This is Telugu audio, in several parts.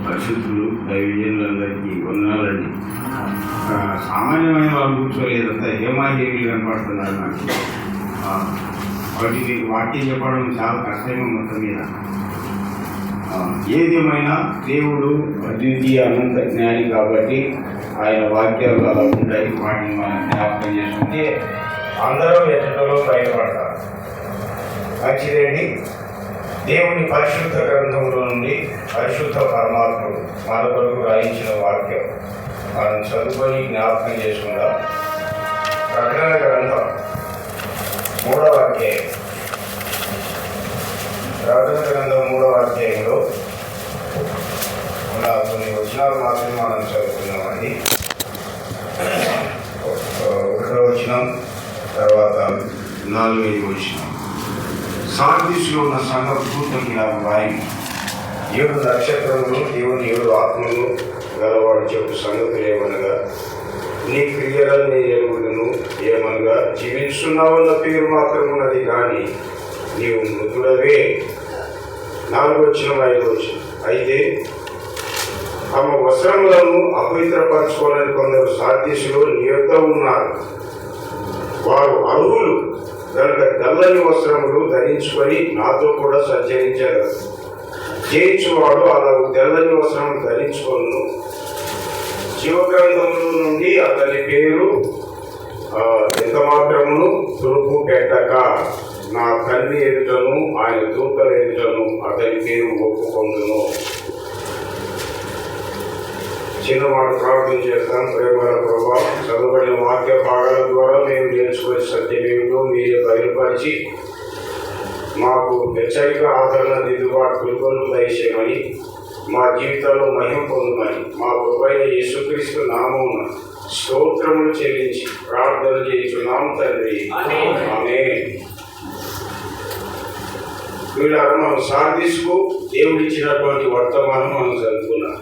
పరిశుద్ధులు దైవజనులందరికీ వందనాలండి. సామాన్యమైన వాళ్ళు కూర్చోలేదంతా హేమాహేమీ కనపడుతున్నారు నాకు. వాటికి వాక్యం చెప్పడం చాలా కష్టమే మొత్తం మీద. ఏదేమైనా దేవుడు అద్వితీయ అనంత జ్ఞాని కాబట్టి ఆయన వాక్యాలు అలా ఉంటాయి. వాటిని మనం జ్ఞాపకం చేసుకుంటే అందరూ ఎదుటలో బయటపడతారు. మంచిదండి. దేవుని పరిశుద్ధ గ్రంథంలో నుండి పరిశుద్ధ పరమాత్ముడు మన కొరకు రాయించిన వాక్యం మనం చదువుకొని జ్ఞాపకం చేసుకుందాం. ప్రకటన గ్రంథం 3వ అధ్యాయం. ప్రకటన గ్రంథం 3వ అధ్యాయంలో ఉన్న కొన్ని వచనాలు మాత్రమే మనం చదువుకున్నామండి. 1వ వచనం, తర్వాత 4వ వచనం. సార్దీసులో ఉన్న సంఘ దూతకి నాకు రాయి, 7 నక్షత్రములు దేవుని 7 ఆత్మలు గలవాడు చెప్పు సంగతులు ఏమనగా, నీ క్రియలను నీ ఎరుగుడును ఏమనగా, జీవించున్నావన్న పేరు మాత్రం ఉన్నది కానీ నీవు మృతుడవే. 4వ వచనం 5వ వచనం. అయితే తమ వస్త్రములను అపవిత్రపరచుకోవాలని కొందరు సార్దీసులో నీ యొద్ద ఉన్నారు. వారు అర్హులు కనుక తెల్లని వస్త్రములు ధరించుకొని నాతో కూడా సంచరించారు. జయించువాడు అలా తెల్లని వస్త్రములు ధరించుకొను. జీవగ్రంథముల నుండి అతని పేరు ఎంత మాత్రమును తురుపు పెట్టక నా తండ్రి ఎదుటను ఆయన దూతల ఎదుటను అతని పేరు ఒప్పుకొందును. చిన్నమాట ప్రార్థన చేస్తాం. ప్రేమల ప్రభావ చదవబడిన వాక్య భాగాల ద్వారా మేము నేర్చుకునే సత్యమేమిటో మీరే బయలుపరిచి మాకు హెచ్చరిక, ఆదరణ, దిద్దుబాటు పిలుపులను దయచేయమని, మా జీవితంలో మహిమ పొందమని మా ప్రభువైన యేసుక్రీస్తు నామమున స్తోత్రములు చెల్లించి ప్రార్థన చేస్తున్నాం తండ్రి. ఆమేన్. వీళ్ళారా మనం సార్దీసుకు దేవుడిచ్చినటువంటి వర్తమానం మనం చదువుకున్నాం.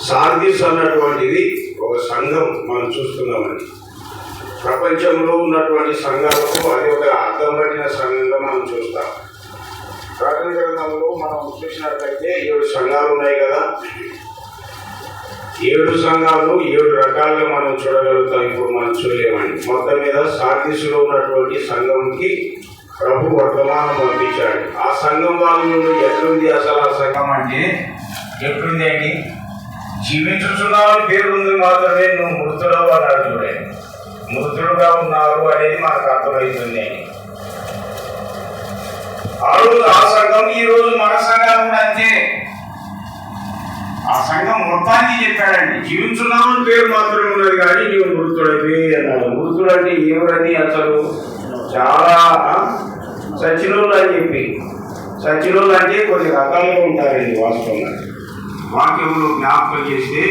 సార్దీస్ అన్నటువంటిది ఒక సంఘం మనం చూస్తున్నామని. ప్రపంచంలో ఉన్నటువంటి సంఘాలకు అది ఒక అర్థం పట్టిన సంఘంగా మనం చూస్తాం. ప్రకటన గ్రంథంలో మనం చూసినట్లయితే 7 సంఘాలు ఉన్నాయి కదా. 7 సంఘాలు 7 రకాలుగా మనం చూడగలుగుతాం. ఇప్పుడు మనం చూడలేమండి. మొత్తం మీద సార్దీసులో ఉన్నటువంటి సంఘంకి ప్రభు వర్తమానం పంపించాడు. ఆ సంఘం వాళ్ళ నుండి ఎట్లుంది అసలు ఆ సంఘం అంటే ఎట్లుంది అండి? జీవించుతున్నావు పేరు ఉంది మాత్రమే నువ్వు మృతుడవు అన్నాడు. చూడండి, మృతుడుగా ఉన్నారు అనేది మనకు అర్థమవుతుంది. ఆ రోజు ఆ సంఘం, ఈ రోజు మన సంఘం కూడా అంతే. ఆ సంఘం మొత్తానికి చెప్పాడండి, జీవించున్నావు పేరు మాత్రమే ఉన్నది కానీ నీవు మృతుడవి అన్నాడు. మృతుడు అంటే ఎవరని అసలు చాలా సచినులు అని చెప్పి, సచినులు అంటే కొన్ని రకాలుగా ఉంటారండి. వాస్తవంగా వాక్యంలో జ్ఞాపకం చేస్తే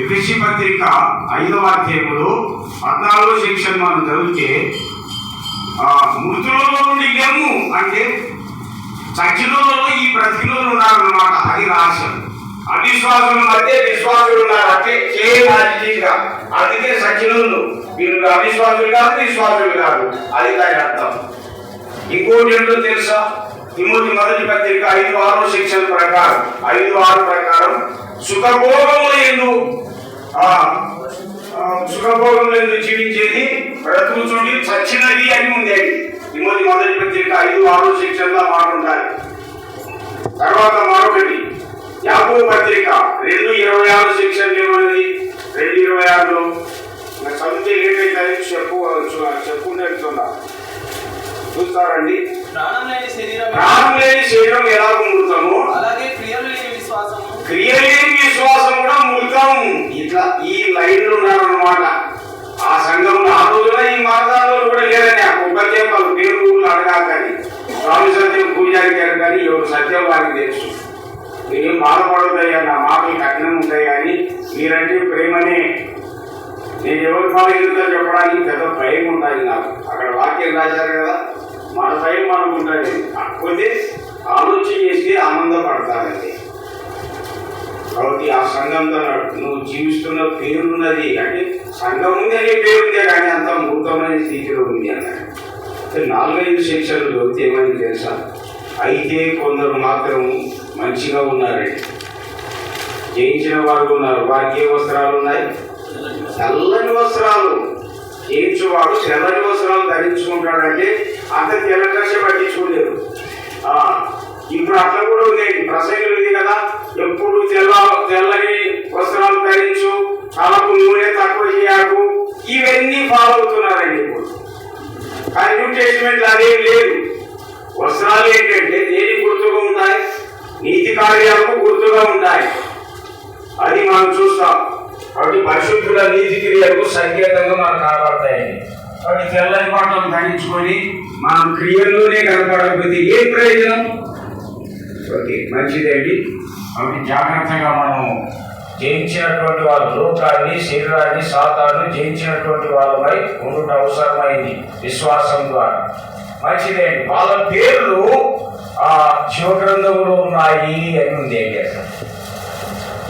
ఎఫెసీ పత్రిక 5వ అధ్యాయంలో 14వ సెక్షన్ మనం చదివితే మృతులలో నుండి లేము అంటే సచినులలో ఈ బ్రతికిలో ఉన్నారన్నమాట. అది రహస్యం. అవిశ్వాసుల మధ్య విశ్వాసులు ఉన్నారు అంటే చేయగా. అందుకే సచినులు వీళ్ళు అవిశ్వాసులు కాదు, విశ్వాసులు కాదు. అది దాని అర్థం. ఇంకోటి ఏంటో తెలుసా? తిమోతి 1వ పత్రిక 5:6 సెక్షన్ ప్రకారం 5:6 ప్రకారం సుఖభోగములందు జీవించేది బ్రతుకుచుండి చచ్చినది అని ఉంది. తిమోతి 1వ పత్రిక 5:6 సెక్షన్ లో మాట ఉంటాయి. తర్వాత మరొకటి యాకోబు పత్రిక 2:26 సెక్షన్ ఏమన్నది? 2:26లో చదివితే ఏదైతే చెప్పుకుంటే చూస్తారండి. ప్రాణం లేని శరీరం ఎలా మృతము, అలాగే క్రియలేని విశ్వాసం కూడా మృతం. ఇట్లా ఈ లైన్లు ఉన్నారన్నమాట. ఆ సంఘంలో ఆ రోజున ఈ మార్గాల్లో కూడా లేదని ఒక్కటే వాళ్ళ పేరు అడగాలి. స్వామి సత్యం పూజారి గారు కానీ ఎవరు సత్యం వారికి తెలుసు. నేనేం బాధపడతాయా, నా మాటలు కఠినం ఉంటాయి కానీ మీరంటే ప్రేమనే. నేను ఎవరి మాట ఎందుకు చెప్పడానికి పెద్ద భయం ఉంటుంది నాకు. అక్కడ వాక్యం రాశారు కదా, మన భయం మనకు ఉంటుంది. కాకపోతే ఆలోచన చేసి ఆనందపడతానండి. కాబట్టి ఆ సంఘంతో నువ్వు జీవిస్తున్న పేరున్నది అంటే సంఘం ఉంది అనే పేరుందే కానీ అంత మూర్ఖమైన స్థితిలో ఉంది అన్నాడు. 4-5 సెక్షన్లు చదివితే ఏమని తెలుసా? అయితే కొందరు మాత్రం మంచిగా ఉన్నారండి. జయించిన వారు ఉన్నారు. వారికి ఏ వస్త్రాలు ఉన్నాయి? తెల్లని వస్త్రాలు. జయించువాడు తెల్లని వస్త్రాలు ధరించుకుంటాడంటే అంత తెల్ల డ్రెస్ పట్టించుకోలేదు. ఇప్పుడు అట్లా కూడా ఉంది. ప్రసంగం ఉంది కదా, ఎప్పుడు తెల్లని వస్త్రాలు ధరించు, తలకు నూనె తక్కువ చేయకు, ఇవన్నీ ఫాలో అవుతున్నారండి ఇప్పుడు. కానీ న్యూ టెస్టిమెంట్ అదేం లేదు. వస్త్రాలు ఏంటంటే దేనికి గుర్తుగా ఉంటాయి? నీతి కార్యాలకు గుర్తుగా ఉంటాయి. అది మనం చూస్తాం. కాబట్టి పరిశుద్ధుల నీతి క్రియలకు సంకేతంగా మనకు కనబడతాయండి. కాబట్టి తెల్లని బట్టలు ధరించుకొని మనం క్రియల్లోనే కనపడకపోతే ఏం ప్రయోజనం? ఓకే, మంచిదేంటి. కాబట్టి జాగ్రత్తగా మనం జయించినటువంటి వాళ్ళు, లోకాన్ని, శరీరాన్ని, సాతాను జయించినటువంటి వాళ్ళపై ఉండుట అవసరమైంది విశ్వాసం ద్వారా. మంచిదేంటి. వాళ్ళ పేర్లు ఆ శివగ్రంథంలో ఉన్నాయి అని ఉంది.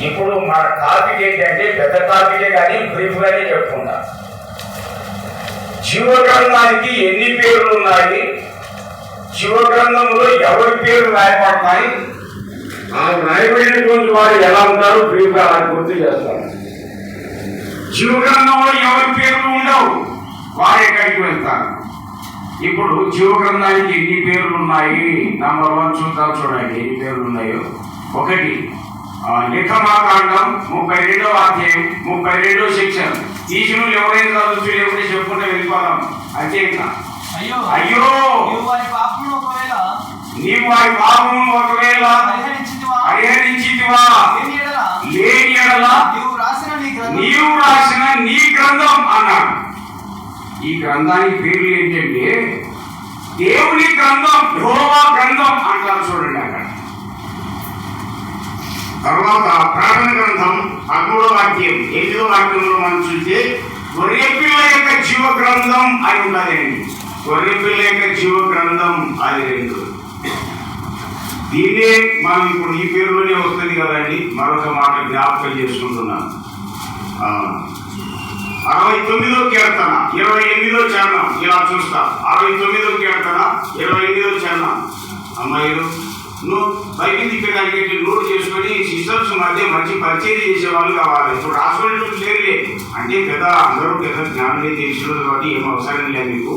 ఇప్పుడు మన టాపిక్ ఏంటంటే పెద్ద టాపికే కానీ బ్రీఫ్గానే చెప్పుకుంటా. శివగ్రంథానికి ఎన్ని పేర్లు ఉన్నాయి, శివగ్రంథంలో ఎవరి పేర్లు రాయబడతాయి, ఆ రాయబడినటువంటి వారు ఎలా ఉంటారో బ్రీఫ్గా అలా గుర్తు చేస్తాను. శివగ్రంథంలో ఎవరి పేర్లు ఉండవు, వారు ఎక్కడికి వెళ్తారు. ఇప్పుడు శివగ్రంథానికి ఎన్ని పేర్లు ఉన్నాయి? నంబర్ 1 చూద్దాం. చూడండి ఎన్ని పేర్లు ఉన్నాయో. 1 నిర్గమాకాండం 32వ అధ్యాయం 32వ సెక్షన్. ఈశను ఎవరైనా చదువుతూ లేకుంటే చెప్పుకుంటే వెళ్ళిపోదాం. అంతే. అయ్యో నీవు వారి పాపము ఒకవేళ పరిహరించితివా లేని యెడల నీవు రాసిన నీ గ్రంథం అన్నాడు. ఈ గ్రంథానికి పేర్లు ఏంటంటే దేవుని గ్రంథం, యెహోవా గ్రంథం అంటారు. చూడండి అక్కడ. తర్వాత ప్రకటన గ్రంథం 13వ అధ్యాయం 8వ వాక్యంలో మనం చూస్తే గొర్రెపిల్ల యొక్క జీవ గ్రంథం అని ఉన్నదండి. గొర్రెపిల్ల యొక్క జీవ గ్రంథం అది 2. దీన్నే మనం ఇప్పుడు ఈ పేరులోనే వస్తుంది కదండి. మరొక మాట జ్ఞాపకం చేసుకుంటున్నాం. 69వ కీర్తన 28వ చరణం ఇలా చూస్తాం. 69వ కీర్తన 28వ చరణం. అమ్మాయిలు నువ్వు బైబిల్ తిప్పడానికి నోట్ చేసుకొని సిస్టర్స్ మధ్య మంచి పరిచయం చేసేవాళ్ళు కావాలి. ఇప్పుడు రాసుకోవడం లేదులే అంటే పెద్ద అందరూ పెద్ద జ్ఞానమే తెలిసినది కాబట్టి ఏం అవసరం లేదు మీకు.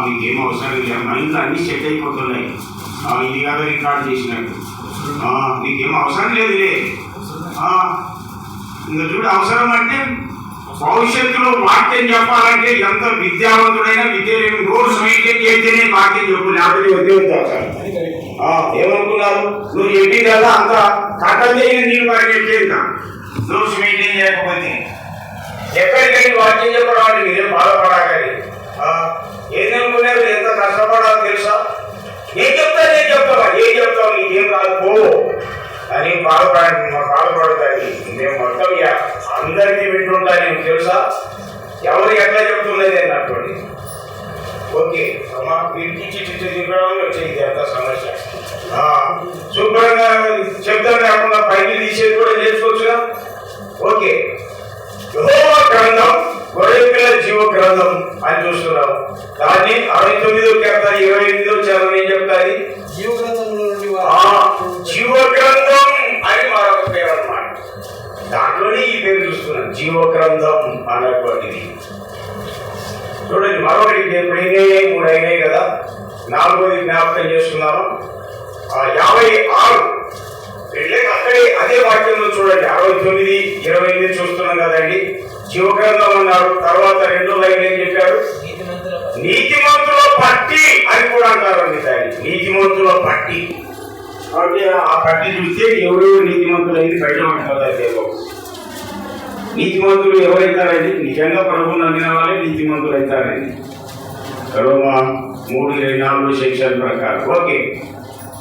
మీకేం అవసరం లేదు. మైండ్లో అన్నీ సెట్ అయిపోతున్నాయి. ఇది కాదు రికార్డ్ చేసినట్టు మీకేం అవసరం లేదులే. ఇంకా చూడు, అవసరం అంటే భవిష్యత్తులో వాక్యం చెప్పాలంటే ఎంత విద్యావంతుడైనా విద్య లేని నోట్స్ మెయింటైన్ చేస్తేనే వాక్యం చెప్పు, లేకపోతే వద్దు. ఏమనుకున్నారు? నువ్వు చెప్పి కదా అంత కట్టలు చేయని నీళ్ళు మరి చెప్పేదా నోట్స్ మెయింటైన్ చేయకపోతే ఎక్కడికైనా వాక్యం చెప్పడం మీరేం బాధపడాలి. ఏదనుకున్నారు? ఎంత కష్టపడాలో తెలుసా? ఏం చెప్తావు నీకేం రాదు పో అని బాధపడతాయి. మేము మొత్తం అందరికీ వింటుంటా. నీకు తెలుసా ఎవరు ఎట్లా చెప్తున్నది అన్నటువంటి. ఓకే అమ్మా, వీరికి తిప్పడం వచ్చేది అంత సమస్య. శుభ్రంగా చెప్తాం కాకుండా పైకి తీసేది కూడా నేర్చుకోవచ్చుగా. ఓకే, యెహోవా గ్రంథం, గొర్రెపిల్ల జీవ గ్రంథం అని చూస్తున్నాం. దాన్ని 69వ కీర్తన 28వ చరణం ఏం చెప్తాది? జీవ గ్రంథం అని మరొక పేరు అన్నమాట. దాంట్లోనే ఈ పేరు చూస్తున్నాం, జీవ గ్రంథం అన్నటువంటిది. చూడండి, మరొకటి ఇప్పుడు 3 అయినాయి కదా, 4వది జ్ఞాపకం చేసుకున్నాము. 56 అక్కడే అదే వాక్యంలో చూడండి 69, 28 చూస్తున్నాం కదండి. జీవగ్రంథం అన్నాడు. తర్వాత 2వ లైన్ ఏం చెప్పారు? నీతిమంతుల పట్టి అని కూడా అంటారండి. దాన్ని నీతిమంతుల పట్టి. కాబట్టి ఆ పట్టి చూస్తే ఎవరెవరు నీతిమంతులైంది బయట పట్టుకోవాలి. నీతిమంతులు ఎవరైతారండి? నిజంగా ప్రభువు నమ్మిన వాళ్ళే నీతిమంతులు అవుతారండి. రోమా 3:24 సెక్షన్ ప్రకారం. ఓకే,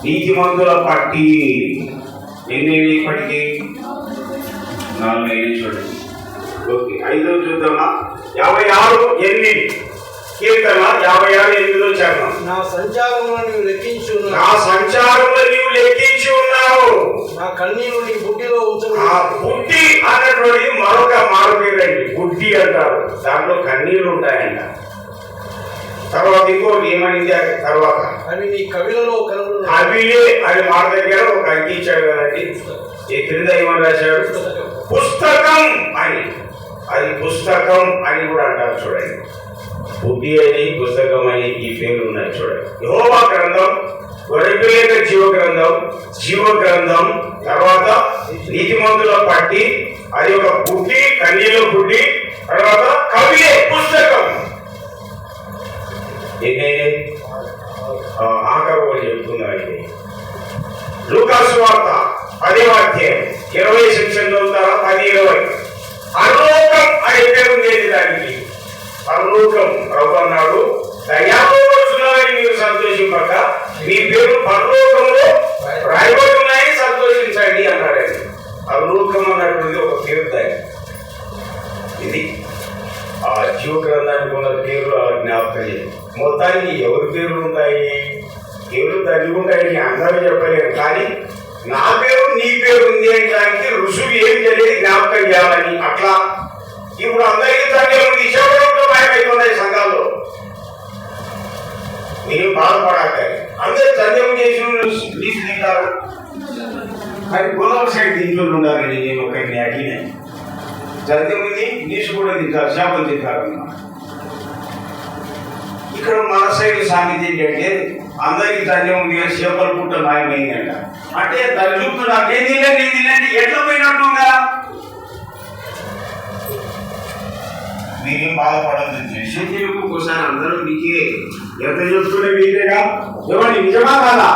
నీతిమంతుల పట్టి ఎన్ని ఇప్పటికీ 4 అయినాయి చూడండి. ఓకే, 5వ చూద్దామా? 56:8 కీర్తన 56:8 చరణం. నా సంచారంలో నీవు లెక్కించి ఉన్నావు. నా కన్నీరు నీ బుడ్డిలో ఉంచు. బుడ్డి అన్నటువంటి మరొక మారుపేరండి. బుడ్డి అంటారు, దాంట్లో కన్నీళ్ళు ఉంటాయంట. తర్వాత ఇంకోటి ఏమనింది తర్వాత అని నీ కవిలలో కనుగొను. కవిలే అని మాట దగ్గర ఒక అంకించాడు కదండి. ఈ క్రింద ఏమని రాశాడు? పుస్తకం అని. అది పుస్తకం అని కూడా అంటారు చూడండి. బుద్ధి అని, పుస్తకం అని ఈ పేర్లు ఉన్నాయి చూడండి. యెహోవా గ్రంథం, గొర్రెపిల్ల జీవ గ్రంథం, జీవ గ్రంథం, తర్వాత నీతిమంతుల పట్టి, అది ఒక బుద్ధి, కన్నీలో బుద్ధి, తర్వాత కవియే పుస్తకం. ఏంటంటే ఆఖరు చెప్తున్నారండి. లూకా సువార్త 10వ అధ్యాయం 20 సెక్షన్ చదువుతారా? 10:20. పరలోకం అనే పేరు లేదు దానికి. పరలోకం ప్రభు అన్నాడు, దయాళువుని మీరు సంతోషింపక మీ పేరు పరలోకంలో రాయబడుతున్నాయని సంతోషించండి అన్నాడండి. పరలోకం అన్నటువంటి ఒక పేరు దాన్ని. ఇది ఆ జీవ గ్రంథానికి ఉన్న పేర్లు అలా జ్ఞాపకం చేయండి. మొత్తానికి ఎవరి పేర్లు ఉంటాయి? పేర్లు తల్లి ఉంటాయని అందరూ చెప్పలేరు, కానీ నా పేరు నీ పేరు ఉంది అనడానికి ఋషులు ఏం తెలియదు జ్ఞాపకం చేయాలని. అట్లా ఇప్పుడు అందరికీ తండ్రి ఉంది, చెప్పడంతో భయమైపోతాయి సంఘాల్లో. నేను బాధపడాలి. అందరూ తండ్రి చేసి తింటారు, కానీ గోదావరి సైడ్ తింటూ ఉండాలని నేను ఒకరిని అడిగినాను. జంతువుని నీసు కూడా తింటారు, చేపలు తింటారు. ఇక్కడ మన సైడ్ సామెత ఏంటంటే అందరికీ ధన్యం ఉంది కానీ చేపల పుట్ట మాయమైందంట. అంటే దాన్ని చూపుతున్నా నేను తినండి ఎట్లా పోయినట్టుందా? మీరేం బాధపడదు. శరీరం ఒకసారి అందరూ మీకే ఎంత చెప్తుండే మీకేగా. ఏమండి నిజమా కాదా?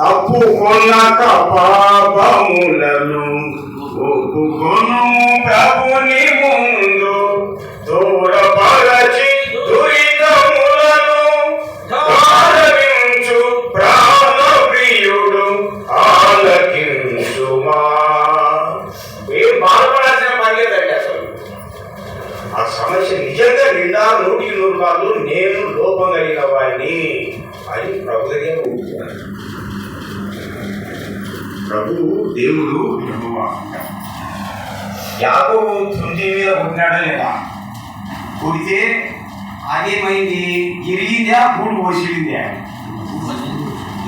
కప్పు కొన్నాక పాపములను ఒప్పుకొను ప్రభుని ముందు, దూరపరచి దురితములను ఆలకించు ప్రాణప్రియుడు ఆలకించుమా. ఏం బాధపడాల్సిన పని లేదండి. అసలు ఆ సమస్య నిజంగా నిండా 100% నేను లోపం కలిగిన వాడిని అని ప్రభు దగ్గర ఉంటున్నాను. ప్రభు దేవుడు యాకోబు తృప్తి మీద పుట్టినాడా లేదా? పుడితే అదేమైంది? ఇరిగిందా? గూడు పోసిడిందా?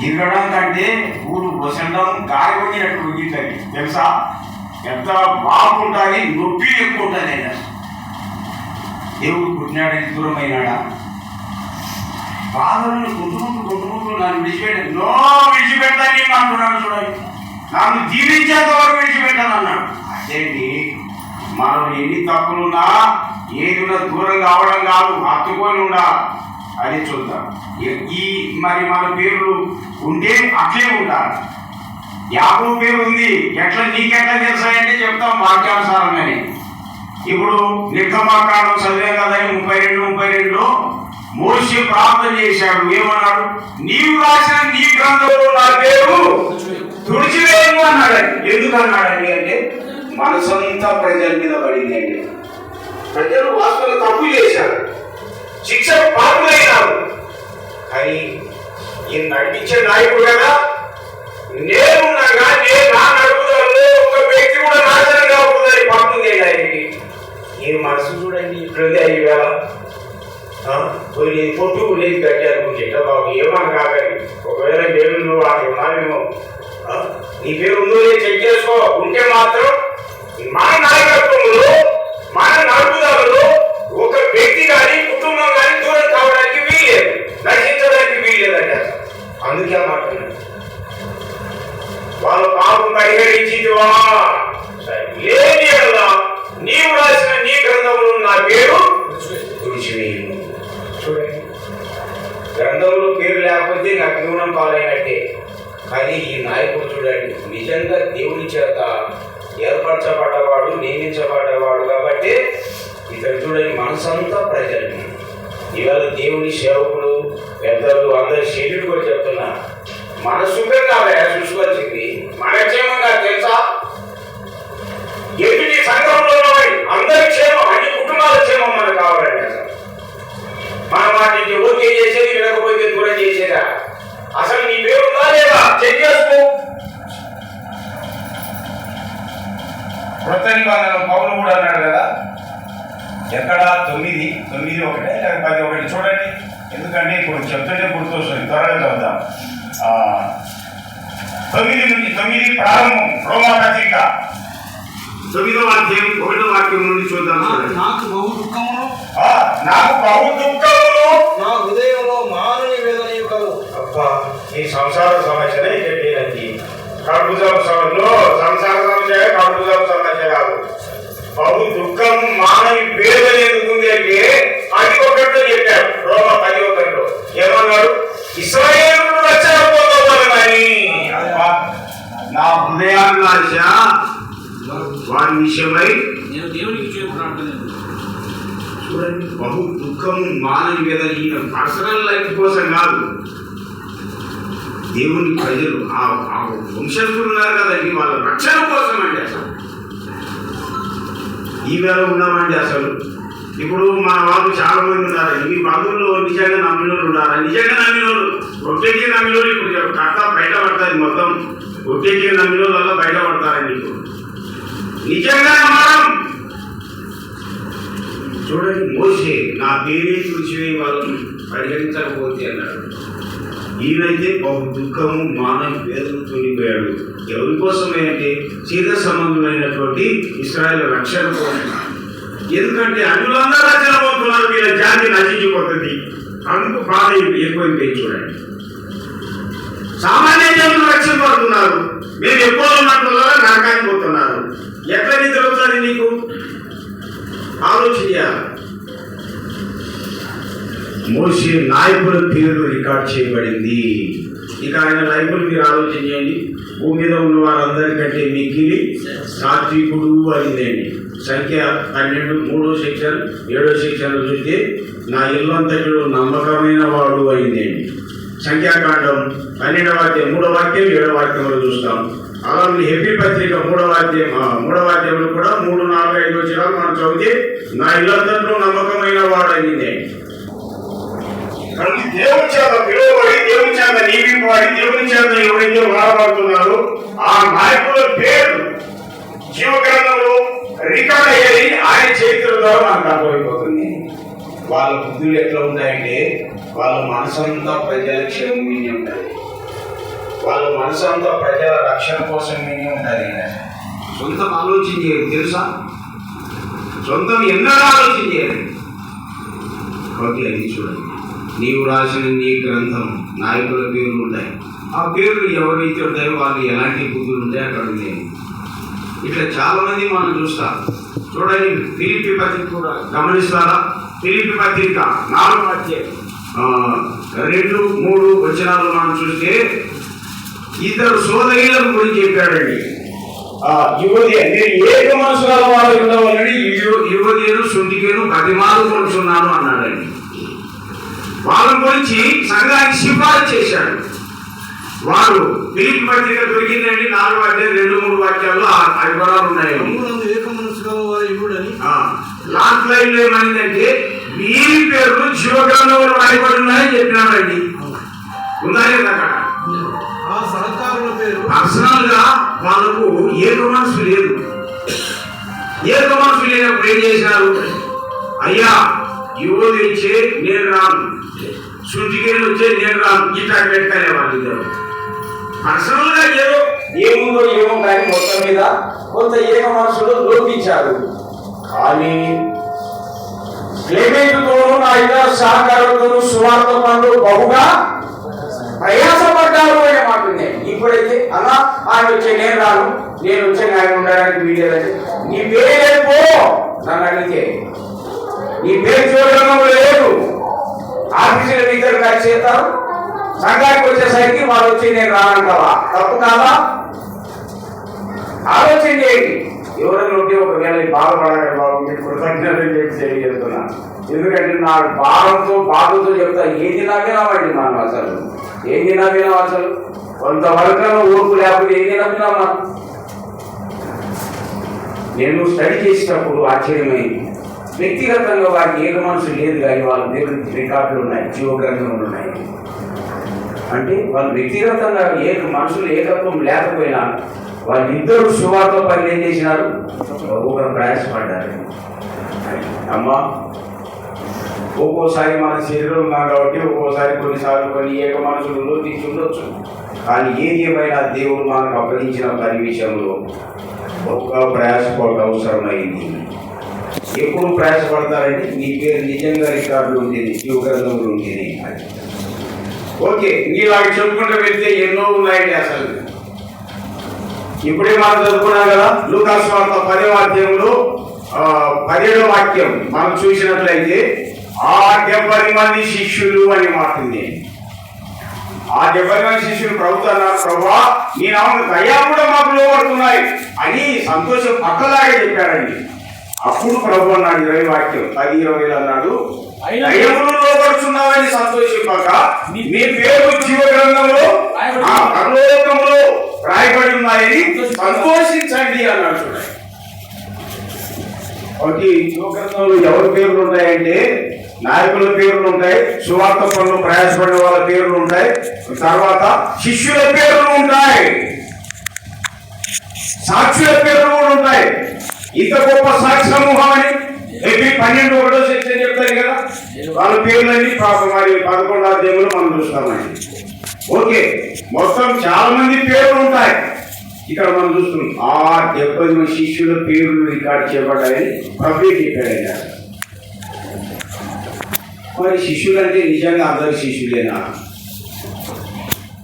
ఇరగడం కంటే గూడు పోసడం గాయపడినట్టు ఉరిగిందని తెలుసా? ఎంత బాగుంటుంది, నొప్పి ఎక్కువ ఉంటుంది. అయినా దేవుడు పుట్టినాడని దూరమైనాడా? బాధలను కొట్టుకుంటూ నన్ను విడిచిపెట్టాను అంటున్నాడు చూడండి. నన్ను జీవించేంత వరకు విడిచిపెట్టాను అన్నాడు. అదేంటి, మనం ఎన్ని తప్పులున్నా ఏదైనా దూరం కావడం కాదు, హత్తుకొని ఉండాలి. అది చూద్దాం. ఈ మరి మన పేర్లు ఉంటే అట్లే ఉండాలి. యాభై పేరు ఉంది, ఎట్లా నీకెట్లా తెలుసాయంటే చెప్తాం వాక్యానుసారంగానే. ఇప్పుడు నిర్గమాకాండం చదివే కదని 32 మోషే ప్రార్థన చేశాడు. ఏమన్నాడు? నీవు రాసిన నీ గ్రంథంలో నా పేరు తుడిచివేయను అన్నాడండి. ఎందుకు అన్నాడండి అంటే మనసంతా ప్రజల మీద పడింది అండి. ప్రజలు వాస్తవంగా తప్పు చేశారు, శిక్ష పాత్రులైనారు. కానీ ఈ నడిపించే నాయకుడు కదా, నేనున్నాగా నేను నా నడుపుదలలో ఒక వ్యక్తి కూడా నాశనం కాకూడదని పడుతుంది ఆయనకి. ఈ మనసు చూడండి ఇట్లుంది. అయ్యేవేళ పోయి పొట్టు లేదు కట్టారు ఎట్లా బాబు ఏమని కాకండి. ఒకవేళ నేను నువ్వు అక్కడ ఉన్నావేమో, నీ పేరు ఉందో లేదు చెక్ చేసుకో. ఉంటే మాత్రం మన నాయకత్వంలో మన నడుపుదలలో ఒక వ్యక్తి కానీ కుటుంబం కానీ దూరం కావడానికి వీల్లేదు, నశించడానికి వీల్లేదంట. అందుకే మాట్లాడు వాళ్ళు పాపం పరిహరించివా లేని నీవు రాసిన నీ గ్రంథంలో నా పేరు తుడిచివేయను. చూడండి, గ్రంథంలో పేరు లేకపోతే నాకు జీవనం పాలైనట్టే. కానీ ఈ నాయకుడు చూడండి, నిజంగా దేవుని చేత ఏర్పరచబడ్డవాడు, నియమించబడ్డవాడు కాబట్టి ఇతను చూడండి మనసంతా ప్రజలు. ఇవాళ దేవుని సేవకుడు పెద్దలు అందరి శరీరుడు కూడా చెప్తున్నా, మన సుఖం కాదా చూసుకొచ్చింది, మన క్షేమంగా తెలుసా? ఎదుటి సంఘంలో అందరి క్షేమం, అన్ని కుటుంబాల క్షేమం మనకు కావాలండి. అసలు మన వాటికి ఓకే చేసేది, వినకపోతే దూరం చేసేదా? అసలు నీ పేరు ఉందా లేదా చెక్ చేసుకో. కృత నిబంధన పౌలు కూడా అన్నాడు కదా, ఎక్కడ 9:1 లేదా 10:1 చూడండి. ఎందుకంటే ఇప్పుడు చెప్తుంటే గుర్తొస్తుంది, త్వరగా చదువుతాం. 9 ప్రారంభం, రోమా పత్రిక 9వ అధ్యాయం 1వ వాక్యం నుండి చూద్దాం. నాకు బహు దుఃఖమును నా హృదయంలో మానని వేదనయు కలవు. అబ్బా, ఈ సంసార సమస్యనే చెప్పేది. కడుపు సంవత్సరంలో సంసార సమస్య, కడుపు సమస్య కాదు. బహు దుఃఖం మానవి వేదన ఎందుకుంది అంటే అది ఒకటిలో చెప్పారు. రోమా 10:1 ఏమన్నాడు? ఇశ్రాయేలును రక్షణ పొందవాలని నా హృదయాభిలాష వారి విషయమై నేను దేవునికి చేరుకున్నాను. చూడండి, బహు దుఃఖం మానవి వేదన ఈయన పర్సనల్ లైఫ్ కోసం కాదు, దేవుని ప్రజలు ఆ వంశస్థులు ఉన్నారు కదండి, వాళ్ళ రక్షణ కోసం అండి. అసలు ఈ వేళ ఉన్నామండి. అసలు ఇప్పుడు మన వాళ్ళు చాలా మంది ఉన్నారండి, మీ బంధువుల్లో నిజంగా నమ్మినోళ్ళు ఉన్నారా? నిజంగా నమ్మినోళ్ళు, ఒట్టేకి నమ్మినోళ్ళు ఇప్పుడు కథ బయటపడతాయి. మొత్తం ఒట్టేకి నమ్మినోళ్ళ వల్ల బయటపడతారండి. ఇప్పుడు నిజంగా మనం చూడండి, మోసే నా పేరే చూసి వాళ్ళని పరిగణించకపోతే అన్నాడు. ఈయనైతే బహు దుఃఖము మానవ వేదన తొలిపోయాడు. ఎవరి కోసమే అంటే చీర సంబంధమైనటువంటి ఇశ్రాయేలు రక్షణ కోసం. ఎందుకంటే అన్యులందరూ రక్షణ పొందుతున్నారు, వీళ్ళ జాతి నశించిపోతుంది. అందుకు బాధ ఎక్కువైపోయింది. చూడండి, సామాన్య జనులు రక్షణ పడుతున్నారు, మేము ఎక్కువ ఉన్నట్టు నరకానికి పోతున్నారు. ఎట్లా నిద్రవుతుంది నీకు? ఆలోచించాలి. మోషే నాయకుల పేరు రికార్డ్ చేయబడింది. ఇక ఆయన లైఫ్ను మీరు ఆలోచన చేయండి. భూమి మీద ఉన్న వారందరికంటే మిగిలి సాత్వికుడు అయిందండి. సంఖ్య 12 3వ సెక్షన్ 7వ సెక్షన్లో చూస్తే నా ఇల్లంతటిలో నమ్మకమైన వాడు అయిందండి. సంఖ్యాకాండం 12వ అధ్యాయం 3వ వాక్యం 7వ వాక్యంలో చూస్తాం. అలాగే హెబ్రీ పత్రిక 3వ అధ్యాయంలో కూడా 3, 4, 5 వచనాలు మనం చదివితే నా ఇల్లంతటిలో నమ్మకమైన వాడు అయిందండి. దేవుని చేత పిలువబడి, దేవుని చేత నియమింపబడి, దేవుని చేత ఎవరైతే వాడబడుతున్నారో ఆ నాయకుల పేరు జీవగ్రంథంలో రికార్డ్ అయ్యేది ఆయన చరిత్ర ద్వారా మనకు అర్థమైపోతుంది. వాళ్ళ బుద్ధులు ఎట్లా ఉంటాయంటే వాళ్ళ మనసంతా ప్రజల క్షేమం విని ఉంటుంది, వాళ్ళ మనసంతా ప్రజల రక్షణ కోసం విని ఉంటుంది. సొంతం ఆలోచన చేయరు, తెలుసా? సొంతం ఎన్నడూ ఆలోచన చేయరు. కాబట్టి అది చూడండి, నీవు రాసిన నీ గ్రంథం నాయకుల పేర్లు ఉంటాయి. ఆ పేర్లు ఎవరైతే ఉంటాయో వాళ్ళు ఎలాంటి బుద్ధులు ఉంటాయో అక్కడ ఉంటాయి. ఇట్లా చాలా మంది మనం చూస్తాం. చూడండి, ఫిలిప్పీ పత్రిక కూడా గమనిస్తారా? ఫిలిప్పీ పత్రిక 4వ అధ్యాయం 2, 3 వచనాలు మనం చూస్తే ఇద్దరు సోదరుల గురించి చెప్పాడండి. యువతి మీరు ఏక మనసు గల వారు ఉండవాలని యువతిను శుద్ధికేను ప్రతిమాలు కొలుచున్నాను అన్నాడండి. వాళ్ళ గురించి సంఘానికి సిఫారసు చేశాడు. వారు ఫిలిప్పీ పత్రిక దొరికిందండి 4వ అధ్యాయం 2, 3 వాక్యాల్లో ఆ వివరాలు ఉన్నాయండి. లాస్ట్ లైన్ లో ఏమైందంటే వీరి పేర్లు జీవగ్రంథంలో రాయబడి ఉన్నాయని చెప్పినాడండి. ఉన్నాయని అక్కడ పర్సనల్ గా వాళ్ళకు ఏక మనసు లేదు. ఏక మనసు లేనప్పుడు ఏం చేశారు? అయ్యా యువతి వచ్చే నేను రాను, శుద్ధికేలు వచ్చే నేను రాను, ఇట్లా పెట్టుకలే వాళ్ళు ఇద్దరు. పర్సనల్ గా ఏముందో ఏమో కానీ మొత్తం మీద కొంత ఏక మనసులో లోపించారు. కానీ క్లెమెంటుతోనూ నా ఇతర సహకారులతోనూ సువార్త పనులు బహుగా ప్రయాసపడ్డారు అనే మాట ఉంది. ఇప్పుడైతే అలా ఆయన వచ్చే నేను రాను, నేను వచ్చే ఆయన ఉండడానికి వీలేదండి. నీ పేరు లేకపో నన్ను అడిగితే నీ పేరు చూడడం లేదు. ఆఫీసులో ఇద్దరు కలిసి చేస్తారు, సంఘానికి వచ్చేసరికి వాళ్ళు వచ్చి నేను రానంటావా? తప్పు కాదా? ఆలోచన చేయండి. ఎవరైనా ఉంటే ఒకవేళ బాధపడాలి బాబు, మీరు కృతజ్ఞతలు చెప్పి తెలియజేస్తున్నా. ఎందుకంటే నా భారంతో బాధతో చెప్తా. ఏది నమ్మినామండి మనం అసలు? ఏది నమ్మినాం అసలు? కొంతవరకు ఊరుకు లేకపోతే ఏది నమ్మినాం మనం? నేను స్టడీ చేసేటప్పుడు ఆశ్చర్యమైంది. వ్యక్తిగతంగా వారికి ఏక మనసు లేదు, కానీ వాళ్ళ దగ్గర రికార్డులు ఉన్నాయి, జీవగ్రంథములు ఉన్నాయి. అంటే వాళ్ళు వ్యక్తిగతంగా మనుషులు ఏకత్వం లేకపోయినా వాళ్ళిద్దరూ సువార్త పని ఏం చేసినారు? ఒకరు ప్రయాసపడ్డారు. అమ్మా ఒక్కోసారి మన శరీరం ఉన్నాం కాబట్టి ఒక్కోసారి కొన్నిసార్లు కొన్ని ఏక మనసులలో తీసుండొచ్చు. కానీ ఏది ఏమైనా దేవుడు మనకు అప్పగించిన పని విషయంలో ఒక ప్రయాసపడ అవసరమైంది. ఎప్పుడు ప్రయాసపడతారంటే నీ పేరు నిజంగా రికార్డులు ఉంటుంది, జీవగ్రంథంలో ఉంటుంది అని. ఓకే, నీలాగా చెప్పుకుంటూ వెళ్తే ఎన్నో ఉన్నాయండి. అసలు ఇప్పుడే మనం చదువుకున్నాం కదా, లూకాసు సువార్త 10వ అధ్యాయంలో 17వ వాక్యం మనం చూసినట్లయితే ఆ 70 మంది శిష్యులు అని మాట్లాడింది. ఆ 70 మంది శిష్యులు ప్రభుత్వ అన్నారు, ప్రభా నీ నామమున దయ్యాలు కూడా మాకు లోబడుతున్నాయి అని సంతోషం పక్కలాగే చెప్పారండి. అప్పుడు ప్రభు అన్నాడు 20 వాక్యం 10-20 అన్నాడు, దయ్యములు లోబడుతున్నామని సంతోషింపక మీ పేరు జీవ గ్రంథంలో పరలోకములో రాయబడి ఉన్నాయని సంతోషించండి అన్నాడు. చూడండి, ఒకటి జీవ గ్రంథంలో ఎవరి పేర్లు ఉంటాయంటే నాయకుల పేర్లు ఉంటాయి, సువార్త పనులు ప్రయాసపడిన వాళ్ళ పేర్లు ఉంటాయి, తర్వాత శిష్యుల పేర్లు ఉంటాయి, సాక్షుల పేర్లు కూడా ఉంటాయి. ఇంత గొప్ప సాక్షి సమూహం అని 12:1 సెక్షన్ చెప్తారు కదా, వాళ్ళ పేర్లన్నీ మరి 11వ అధ్యాయంలో మనం చూస్తామండి. ఓకే, మొత్తం చాలా మంది పేర్లు ఉంటాయి. ఇక్కడ మనం చూస్తున్నాం ఆ 70 మంది శిష్యుల పేర్లు రికార్డ్ చేయబడ్డాయని ప్రభువే చెప్పాడు. మరి శిష్యులు అంటే నిజంగా అందరు శిష్యులేనా?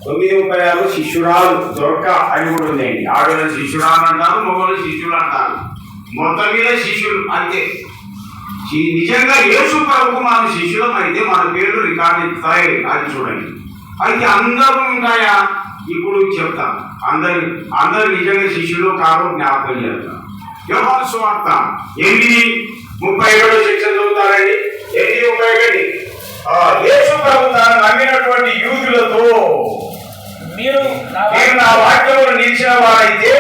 9:36 శిష్యురాలు దొరక అని కూడా ఉందండి. ఆడవాళ్ళు శిష్యురాలు అంటారు, మగవాళ్ళు శిష్యులు అంటారు. మొత్తం మీద శిష్యులు అంతే. నిజంగా యేసు ప్రభువుకు మన శిష్యులం అయితే మన పేర్లు రికార్డు ఇస్తాయి. అది చూడండి. అయితే అందరూ ఉంటాయా? ఇప్పుడు చెప్తాం. అందరు నిజంగా శిష్యులు కాదు, జ్ఞాపకం చేస్తాం. యోహాను సువార్త 8:37 సెక్షన్ చదువుతారండి. 8:31 యేసు ప్రభు తాను నమ్మినటువంటి యూదులతో మీరు నా వాక్యములు నిలిచిన వారైతే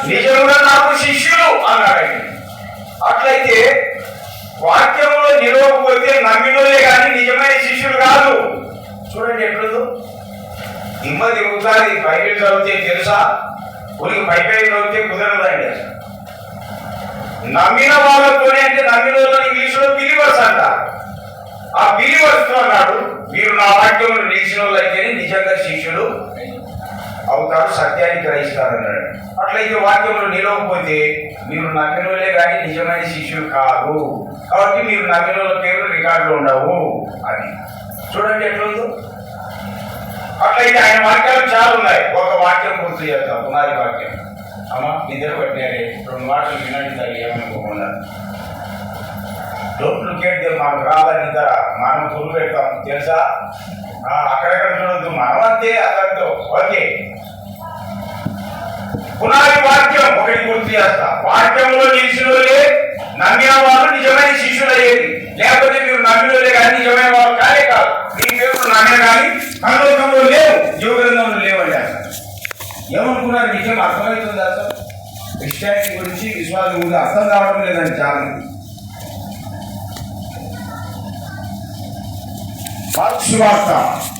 నిజంగా నాకు శిష్యులు అన్నారండి. అట్లయితే వాక్యంలో నిలవకపోతే నమ్మినోలే కానీ నిజమైన శిష్యులు కాదు. చూడండి ఎట్లదు దిమ్మది ఒకసారి బైబిల్ చదివితే తెలుసా, ఊరికి పై చదివితే కుదరదండి. నమ్మిన వాళ్ళతోనే అంటే నమ్మిన వాళ్ళని ఇంగ్లీష్లో బిలీవర్స్ అంటారు. ఆ బిలీవర్స్ తో అన్నాడు, మీరు నా వాక్యంలో నిలిచిన వాళ్ళు అయితేనే నిజంగా శిష్యులు అవుతారు, సత్యాన్ని గ్రహిస్తారన్నాడు. అట్లయితే వాక్యంలో నిలవకపోతే మీరు నమ్మిన వాళ్ళే కానీ నిజమైన శిష్యులు కాదు. కాబట్టి మీరు నమ్మిన వాళ్ళ పేర్లు రికార్డులో ఉండవు అని. చూడండి ఎట్లుందో. అట్లయితే ఆయన వాక్యాలు చాలా ఉన్నాయి. ఒక వాక్యం గుర్తు చేస్తాం, పునాది వాక్యం. అమ్మ నిద్ర పట్టినారే 2 మాటలు వినండి తల్లి, ఏమనుకోకుండా. డూప్లికేట్ మనకు రాదని నిద్ర మనం గురు పెడతాం తెలుసా. అక్కడెక్కడ చూడద్దు, మనం అంతే అతనితో. ఓకే, పునాది వాక్యం ఒకటి గుర్తు చేస్తా. వాక్యంలో నిలిచినోలే నమ్మిన వాళ్ళు నిజమైన శిష్యులు అయ్యేది. లేకపోతే మీరు నమ్మినోలే కానీ నిజమైన వాళ్ళు కానే కాదు. మీ పేరు నమ్మిన కానీ పరలోకంలో లేవు, జీవగ్రంథంలో లేవండి. అసలు ఏమనుకున్నారు? నిజం అర్థమవుతుంది అసలు? క్రిస్టియానిటీ గురించి విశ్వాసం గురించి అర్థం కావడం లేదండి చాలా మంది. మార్కు సువార్త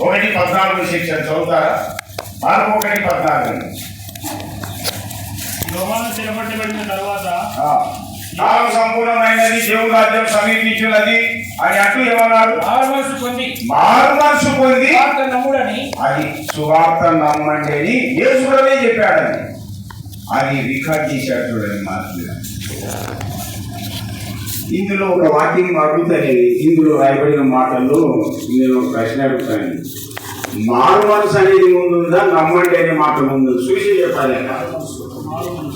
1:14 సెక్షన్ చదువుతారా? మార్కు 1:14 స్థిరపట్టబడిన తర్వాత కాలం సంపూర్ణమైనది, దేవుని రాజ్యం సమీపించినది అని అంటూ ఏమన్నాడు? మారు మనసు పొంది నమ్ముడని, అది సువార్త నమ్మండి అని యేసు ప్రభువే చెప్పాడని. అది రికార్డ్ చేశాడు. చూడండి మాటలు. ఇందులో ఒక వాక్యం అడుగుతానండి. ఇందులో రాయబడిన మాటల్లో నేను ఒక ప్రశ్న అడుగుతాను. మారు మనసు అనేది ముందుందా, నమ్మండి అనే మాట ముందు? చూసి చెప్పాలి.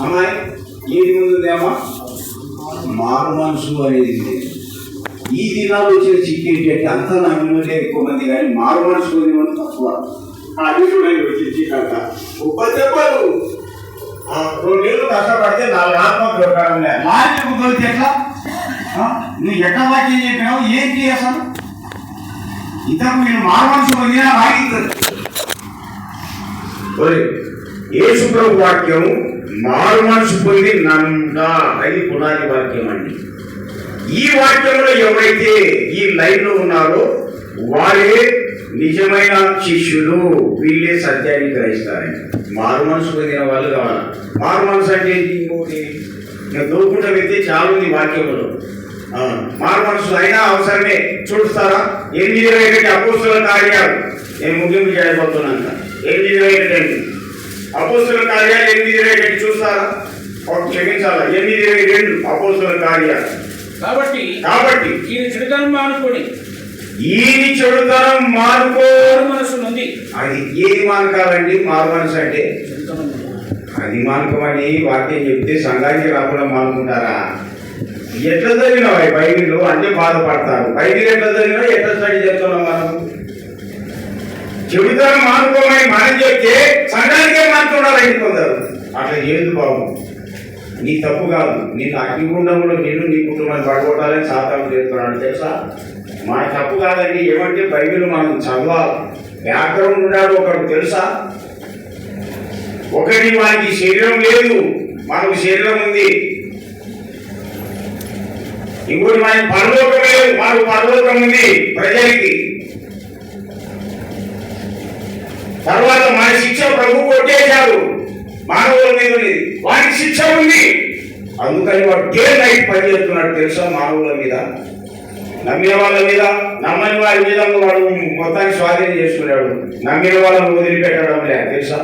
అమ్మాయి ఏది ముందుందేమో? మారు మనసు అనేది లేదు. ఈ దినాలు వచ్చిన చిక్కేంటి అంటే అంతా నమ్మినోలే ఎక్కువ మంది, కానీ మారు మనసు పొందిన తక్కువ. అది చూడండి వచ్చి చిక్కంట 30 దెబ్బలు 2 ఏళ్ళు కష్టపడితే 4 ఆత్మకు దొరకడం లేదు. లాంటి దొరికి ఎట్లా? నువ్వు ఎట్లా వాక్యం చెప్పినావు ఏంటి అసలు? ఇంతకు మీరు మారు మనసు పొందినా రాగిస్తుంది. యేసు ప్రభు వాక్యం మారు మనసు పొంది నమ్ముదా, అది పునాది వాక్యం అండి. ఈ వాక్యంలో ఎవరైతే ఈ లైన్లో ఉన్నారో వారే నిజమైన శిష్యులు, వీళ్ళే సత్యాన్ని గ్రహిస్తారని. మారు మనసు పొందిన వాళ్ళు కావాలి. మారు మనసు అంటే ఇంకోటి దొరుకుంటా వెళ్తే చాలా ఉంది వాక్యంలో. మారు మనసు అయినా అవసరమే. చూస్తారా 8:21 అపోస్తలుల కార్యాలు, నేను ముగింపు చేయబోతున్నాను. 8:22 అపోస్తలుల కార్యాలు 8:21 చూస్తారా? క్షమించాలా, 8:22 అపోస్తలుల కార్యాలు. కాబట్టి ఈ చెడుతనం మానుకొని మారు మనసు ఉంది. అది ఏది మానుకోవాలండి? మారు మనసు అంటే అది మానుకోమని వాక్యం చెప్తే సంఘానికి రాకుండా మానుకుంటారా? ఎట్లా చదివినావు బైబిల్ అంటే బాధపడతారు. బైబిల్ ఎట్లా చదివినా ఎట్లా స్టడీ చేస్తున్నాం మనం? చెడుతనం మానుకోమని మనం చెప్తే సంఘానికే మానుకున్నారండి కొందరు. అట్లా చేయదు బాబు, నీ తప్పు కాదు. నిన్ను అగ్నిగుండంలో నిన్ను నీ కుటుంబాన్ని పడగొట్టాలని సాతాను చేస్తున్నాడు తెలుసా? మా తప్పు కాదండి. ఏమంటే బైబిల్ మనం చదవాలి, బ్యాక్గ్రౌండ్ ఉండాలి. ఒకడు తెలుసా, ఒకటి వానికి శరీరం లేదు, మనకు శరీరం ఉంది. ఇంకోటి మనకి పరలోకం లేదు, మనకు పరలోకం ఉంది ప్రజలకి. తర్వాత మన శిక్ష ప్రభు కొట్టేశాడు మానవుల మీద, వానికి శిక్ష ఉంది. అందుకని వాడు డే నైట్ పని చేస్తున్నాడు తెలుసా? మానవుల మీద, నమ్మిన వాళ్ళ మీద, నమ్మని వారి మీద వాడు మొత్తాన్ని స్వాధీనం చేసుకున్నాడు. నమ్మిన వాళ్ళని వదిలిపెట్టడం లేదు తెలుసా?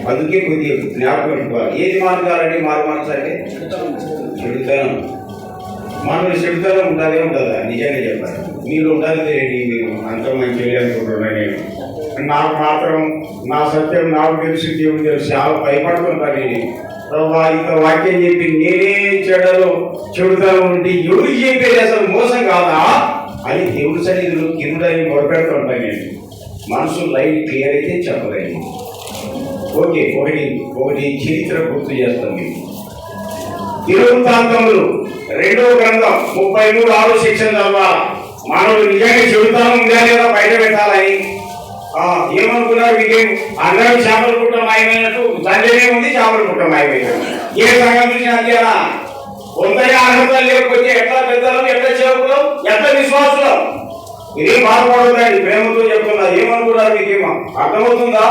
అందుకే కొద్దిగా జ్ఞాపకం పెట్టుకోవాలి. ఏది మానుకోవాలండి? మారు మనసు అంటే చెడుతనం. మనలో చెడుతనం ఉండాలి ఉంటుందా? నిజంగా చెప్పాలి, మీరు ఉండాలి తెలియండి. మీరు అంత మంచి అనుకుంటున్నా. నేను నాకు మాత్రం నా సత్యం నాకు తెలిసి దేవుడు తెలిసి భయపడుతుంటాను. ప్రభా ఇంత వాక్యం చెప్పి నేనే చెడుతనం ఉంటే ఎవరు చెప్పేది అసలు మోసం కాదా అని దేవుడి సన్నిధిలో కిందని మొరపెడుతుంటాను. నేను మనసు లైన్ క్లియర్ అయితే చెప్పగలను. ఓకే, ఒకటి చరిత్ర గుర్తు చేస్తాం. మీకు దినవృత్తాంతములు 2వ గ్రంథం 33 సెక్షన్ చదవాలి. మానవుడు నిజంగా చెడుతనం ఉందా లేదా బయట పెట్టాలని ఏమనుకున్నారు? మీకేం అందరూ చేపల పుట్ట మాయమైనట్టు దండనే ఉంది, చేపల పుట్ట మాయమైనట్టు. ఏ సంఘం నుంచి అంతేనా? కొంతగా అర్హత లేకపోతే ఎట్లా పెద్దలం, ఎట్లా చేపలం, ఎట్లా విశ్వాసులం? ఇదేం బాధపడదండి, ప్రేమతో చెప్తున్నా. ఏమనుకున్నారు? మీకేమో అర్థమవుతుందా?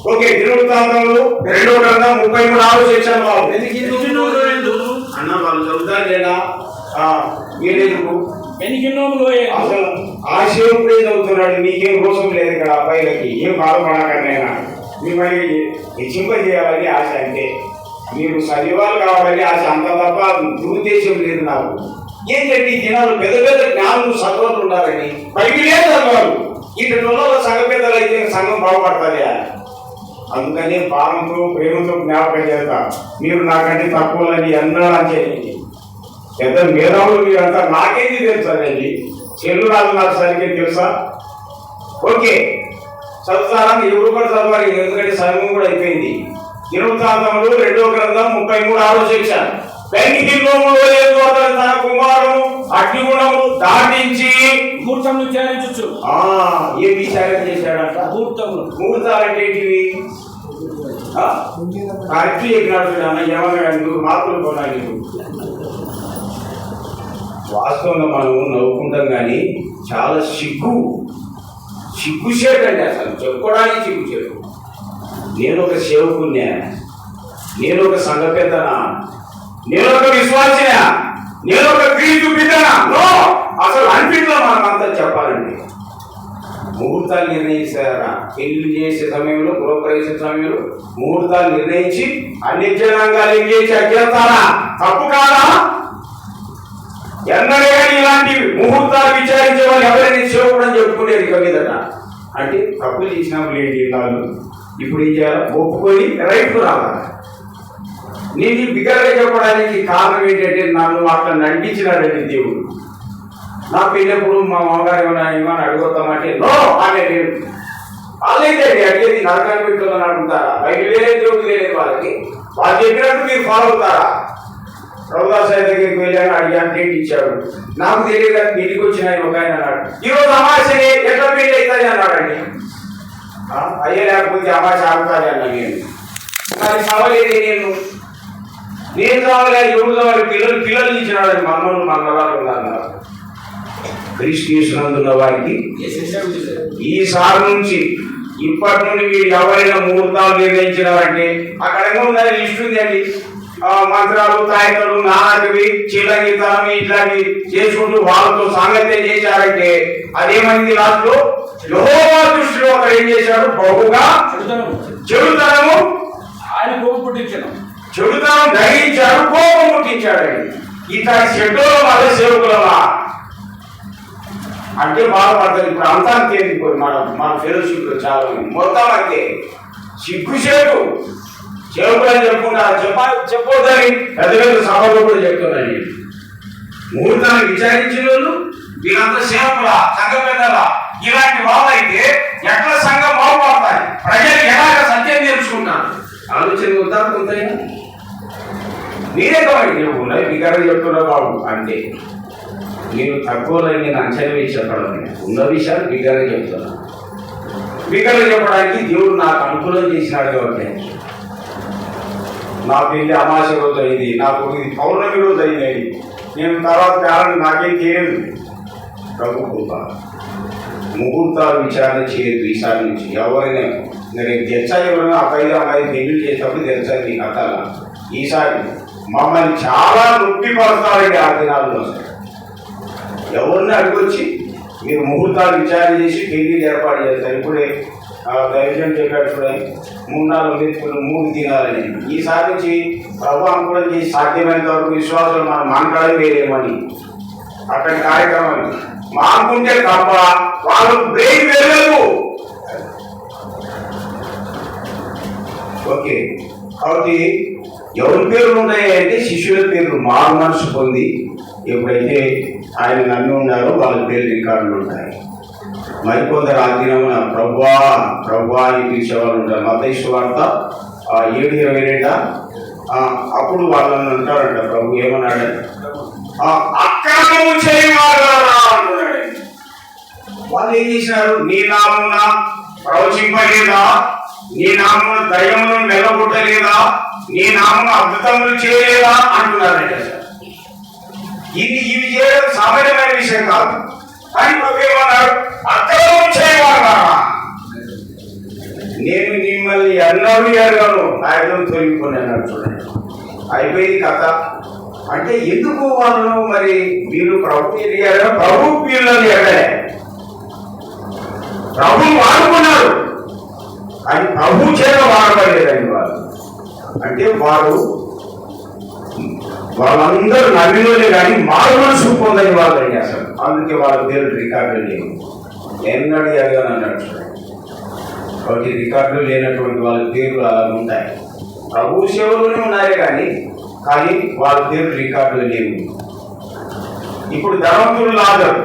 ఓకే, దినవృత్తాంతములు 2వ గ్రంథం 33 సెక్షన్ అన్న వాళ్ళు చదువుతారు లేదా? మీరెందుకు అసలు ఆ సేవకుడే చదువుతున్నాడు, మీకేం కోసం లేదు ఇక్కడ. అబ్బాయిలకి ఏం బాధపడకన్నా మిమ్మల్ని హెచ్చింప చేయాలని ఆశ. అంటే మీరు చదివాలు కావాలని ఆశ, అంత తప్ప దురుద్దేశం లేదు నాకు. ఏంటంటే ఈ జనాలు పెద్ద పెద్ద జ్ఞానులు చదవలు ఉండాలని బైబిలే చదవాలి. ఇటువంటి సంఘ పెద్దలు అయితే సంఘం బాగుపడుతుంది. అందుకని భావంతో ప్రేమతో జ్ఞాపకం చేస్తా. మీరు నాకంటే తక్కువని అన్నాడు అని పెద్ద మేధావులు మీరంతా నాకేంది తెలుసండి. చెల్లు రాదు నాకు సరిగ్గా తెలుసా? ఓకే, చదువుతారా? ఎవరు కూడా చదవాలి, ఎందుకంటే సమయం కూడా అయిపోయింది. దినవృత్తాంతములు 2వ గ్రంథం 33 సెక్షన్. తన కుమారుడు అగ్నిగుండము దాటించి ముహూర్తంలో విచారించు. ఏం విచారణ చేశాడంట? ముహూర్తాలు అంటే ఏంటివి? కరెక్ట్ చెప్పినాడు అన్న. ఏమన్నా మార్పులు కొనాలి. వాస్తవంగా మనం నవ్వుకుంటాం కానీ చాలా సిగ్గుచేటు అండి. అసలు చెప్పుకోవడానికి సిగ్గుచేటు. నేను ఒక సేవకున్నా, నేను ఒక సంఘ పెద్దనా, నేను ఒక విశ్వాసినా, నేను ఒక క్రీస్తు బిడ్డనా? అసలు అన్నింటిలో మనం అంతా చెప్పాలండి. ముహూర్తాలు నిర్ణయిస్తారా? పెళ్లి చేసే సమయంలో, గృహప్రవేశ సమయంలో ముహూర్తాలు నిర్ణయించి అన్ని జనాంగాలు ఏం చేసి అగ్గేస్తారా? తప్పు కాదా? ఎన్నడే ఇలాంటి ముహూర్తాలు విచారించే వాళ్ళు ఎవరైనా సేవకుడని చెప్పుకునేది ఇక మీదట. అంటే తప్పు చేసినప్పుడు ఏంటి వాళ్ళు ఇప్పుడు ఏం చేయాలి? ఒప్పుకొని రైట్కు రావాలి. నేను బిగ్గరగా చెప్పడానికి కారణం ఏంటంటే నన్ను అట్లా నడిపించినాడండి దేవుడు. నా పెళ్ళప్పుడు మా మామగారు ఏమైనా అడుగుతామంటే నో అనే లేదు. వాళ్ళైతే అడిగేది నరకాన్ని పెట్టుకోవాలని అడుగుతారా? బయట వేరే దేవుడు లేదు వాళ్ళకి. వాళ్ళు చెప్పినట్టు మీరు ఫాలో అవుతారా? ప్రభుదాసాయి దగ్గరికి వెళ్ళాను, అడిగాను, డేట్ ఇచ్చాడు. నాకు తెలియదు, ఇంటికి వచ్చిన ఒక ఆయన అన్నాడు, ఈరోజు అమావాస్యని ఎట్లా పెళ్లి అవుతుంది అన్నాడండి. అయ్యే లేకపోతే అమావాస్య ఆగుతుంది అన్నా. మరి సవలేదు నేను కావాలి, ఎవరు కావాలి? పిల్లలు ఇచ్చినాడని మనోళ్ళు మనవరాలు ఉన్నారు. క్రీస్తునందున్న వారికి ఈసారి నుంచి ఇప్పటి నుండి మీరు ఎవరైనా ముహూర్తాలు నిర్ణయించినారంటే అక్కడ ఏమో లిస్ట్ ఉంది అండి. మంత్రాలు తాయికలు నానాటివి చిల్లగితనం ఇట్లాంటివి చేసుకుంటూ వాళ్ళతో సాంగత్యం చేశారంటే అదేమైంది లాస్ట్లో యెహోవా దృష్టిలో ఒకరు ఏం చేశాడు బహుగా చెడుతనము ఆయన కోపం పుట్టించను చెడుతనం గ్రహించాడు కోపం పుట్టించాడు. ఇతని చెడ్డోల వల్ల సేవకులమా అంటే బాధపడతారు. ఇప్పుడు అంతా తేలిపోయి మన ఫెలోషిప్ లో చాలా మొత్తం అంతే సిగ్గుసేటు సేవకులని చెప్పుకుంటారు. చెప్పొద్దని పెద్ద పెద్ద సభలో కూడా చెప్తున్నాను. ముహూర్తాన్ని విచారించిన వాళ్ళు వీళ్ళంతా సేవకుల సంఘ పెద్దల ఇలాంటి వాళ్ళు అయితే ఎట్లా సంఘం బాగుపడతాయి, ప్రజలు ఎలాగ సత్యం తెలుసుకుంటారు ఆలోచన వద్దా కొంతైనా. మీరే కాబట్టి ఉన్నాయి వికారం చెప్తున్నా బాబు అంటే నేను తక్కువలో నేను అంచనా వేసి చెప్పడం ఉన్న విషయాలు వికారం చెప్తున్నా. వికారం చెప్పడానికి దేవుడు నాకు అనుకూలం చేసినాడు కాబట్టి నా పెళ్లి అమావాస్య రోజు అయింది, నాకు ఇది పౌర్ణమి రోజు అయింది, నేను తర్వాత కాలం నాకేం చేయలేదు. ప్రభు కృప ముహూర్తాలు విచారణ చేయొద్దు ఈసారి నుంచి ఎవరైనా. నేను తెచ్చాలి ఎవరైనా అబ్బాయి పెళ్లి చేసేటప్పుడు తెచ్చాలి నీ కథల. ఈసారి మమ్మల్ని చాలా నొప్పి పడతారండి ఆ దినాల్లో. ఎవరిని అడిగొచ్చి మీరు ముహూర్తాలు విచారణ చేసి పెళ్లి ఏర్పాటు చేస్తారు. ఇప్పుడే దైవం చెప్పాడు చూడండి 3-4 వ్యక్తులు 3 తినాలని. ఈసారి నుంచి ప్రభు అనుకూలం చేసి సాధ్యమైనంత వరకు విశ్వాసం మనం మాట్లాడే వేరేమని అక్కడి కార్యక్రమాలు మానుకుంటే తప్ప వాళ్ళు బ్రేక్ వెళ్ళదు. ఓకే కాబట్టి ఎవరి పేర్లు ఉన్నాయి అంటే శిష్యుల పేర్లు మారు మనసు పొంది ఎప్పుడైతే ఆయన నమ్మి ఉన్నారో వాళ్ళ పేరు రికార్డులు ఉంటాయి. మరికొందరు ఆ దినమున ప్రభువా ప్రభువా అని పిలిచేవాళ్ళు ఉంటారు. మత్తయి సువార్త 7:22 అప్పుడు వాళ్ళని అంటారంట ప్రభు ఏమన్నాడు, అక్రమము చేయవారా అంటున్నాడు. వాళ్ళు ఏం చేసినారు, నీ నామమున ప్రవచింపలేదా, నీ నామమున దయ్యములను వెళ్ళగొట్టలేదా, నీ నామమున అద్భుతములు చేయలేదా అంటున్నారంట. ఇవి చేయడం సామాన్యమైన విషయం కాదు. కానీ ప్రభు ఏమన్నాడు, అక్రమం చేయవారా, నేను మిమ్మల్ని ఎన్నడూ ఎరగను, ఆయన తొలగిపోయినాడు. చూడండి అయిపోయింది కథ. అంటే ఎందుకు వాళ్ళు మరి వీళ్ళు ప్రభు ఎదిగారు, ప్రభు వీళ్ళని ఎరగలే. ప్రభు వాడుకున్నారు కానీ ప్రభు చేత వాడబడలేదండి వాళ్ళు. అంటే వాళ్ళందరూ నమ్మిలోనే కానీ మారు మనసు పొందని వాళ్ళండి అసలు. అందుకే వాళ్ళ పేరు రికార్డు లేవు. ఎన్నడూ ఎరగను అన్నాడు. కాబట్టి రికార్డులు లేనటువంటి వాళ్ళ పేర్లు అలా ఉంటాయి. ప్రభు సేవలోనే ఉన్నారే కానీ వాళ్ళ పేరు రికార్డులు లేవు. ఇప్పుడు ధనవంతుడు లాజరు,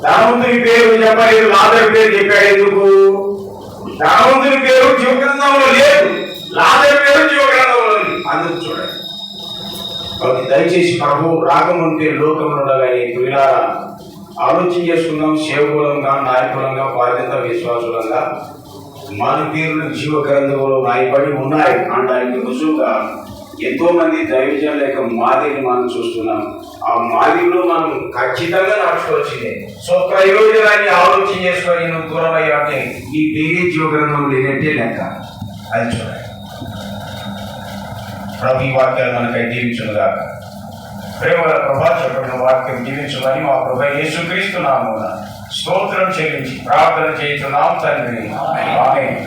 ధనవంతుని పేరు చెప్పలేదు, లాజరు పేరు చెప్పాడు. ఎందుకు? ధనవంతుని పేరు జీవగ్రంథంలో లేదు, లాజరు పేరు జీవగ్రంథంలో ఉంది. అందుకు చూడండి. కాబట్టి దయచేసి ప్రభు రాకముందే లోకంలో ఉండగానే ఇలా ఆలోచన చేసుకుందాం. సేవకులంగా, నాయకులంగా, బాధ్యత విశ్వాసులంగా మన పేర్లు జీవ గ్రంథంలో రాయబడి ఉన్నాయి అనడానికి రుజువుగా ఎంతో మంది దైవజనుల యొక్క మాదిరిని మనం చూస్తున్నాం. ఆ మాదిరిలో మనం ఖచ్చితంగా నడుచుకోవాల్సిందే. సో ప్రయోజనాన్ని ఆలోచన చేసుకొని నువ్వు దూరం అయ్యాటే ఈ పేరే జీవ గ్రంథం లేదంటే లెక్క. అది చూడండి. ప్రభు ఈ వాక్యాలు మనకై దీవించునుగా. ప్రేమల ప్రభా చెప్పిన వాక్యం దీవించుమని మా ప్రభు యేసుక్రీస్తు నామమున స్తోత్రం చెల్లించి ప్రార్థన చేస్తున్నాం తండ్రి. ఆమేన్.